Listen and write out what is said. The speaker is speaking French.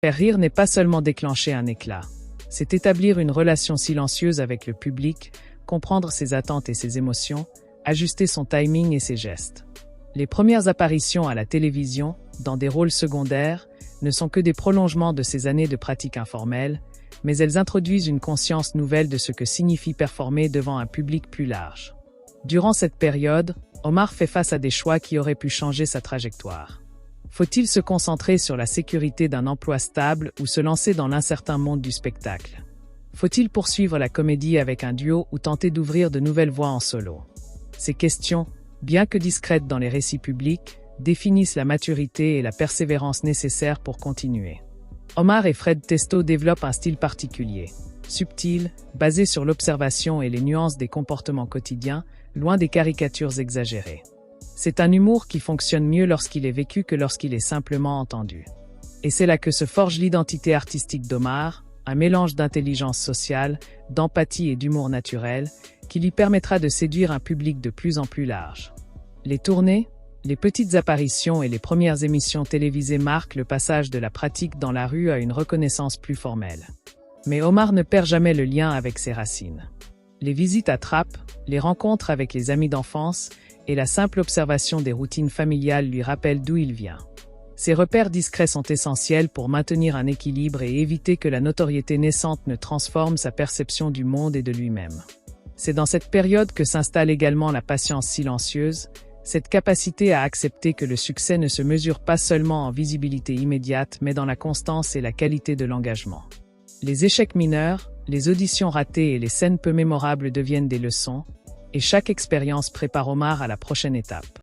Faire rire n'est pas seulement déclencher un éclat. C'est établir une relation silencieuse avec le public, comprendre ses attentes et ses émotions, ajuster son timing et ses gestes. Les premières apparitions à la télévision, dans des rôles secondaires, ne sont que des prolongements de ces années de pratique informelle, mais elles introduisent une conscience nouvelle de ce que signifie performer devant un public plus large. Durant cette période, Omar fait face à des choix qui auraient pu changer sa trajectoire. Faut-il se concentrer sur la sécurité d'un emploi stable ou se lancer dans l'incertain monde du spectacle? Faut-il poursuivre la comédie avec un duo ou tenter d'ouvrir de nouvelles voies en solo? Ces questions, bien que discrètes dans les récits publics, définissent la maturité et la persévérance nécessaires pour continuer. Omar et Fred Testo développent un style particulier, subtil, basé sur l'observation et les nuances des comportements quotidiens, loin des caricatures exagérées. C'est un humour qui fonctionne mieux lorsqu'il est vécu que lorsqu'il est simplement entendu. Et c'est là que se forge l'identité artistique d'Omar, un mélange d'intelligence sociale, d'empathie et d'humour naturel, qui lui permettra de séduire un public de plus en plus large. Les tournées, les petites apparitions et les premières émissions télévisées marquent le passage de la pratique dans la rue à une reconnaissance plus formelle. Mais Omar ne perd jamais le lien avec ses racines. Les visites à Trappes, les rencontres avec les amis d'enfance et la simple observation des routines familiales lui rappellent d'où il vient. Ces repères discrets sont essentiels pour maintenir un équilibre et éviter que la notoriété naissante ne transforme sa perception du monde et de lui-même. C'est dans cette période que s'installe également la patience silencieuse, cette capacité à accepter que le succès ne se mesure pas seulement en visibilité immédiate mais dans la constance et la qualité de l'engagement. Les échecs mineurs, les auditions ratées et les scènes peu mémorables deviennent des leçons, et chaque expérience prépare Omar à la prochaine étape.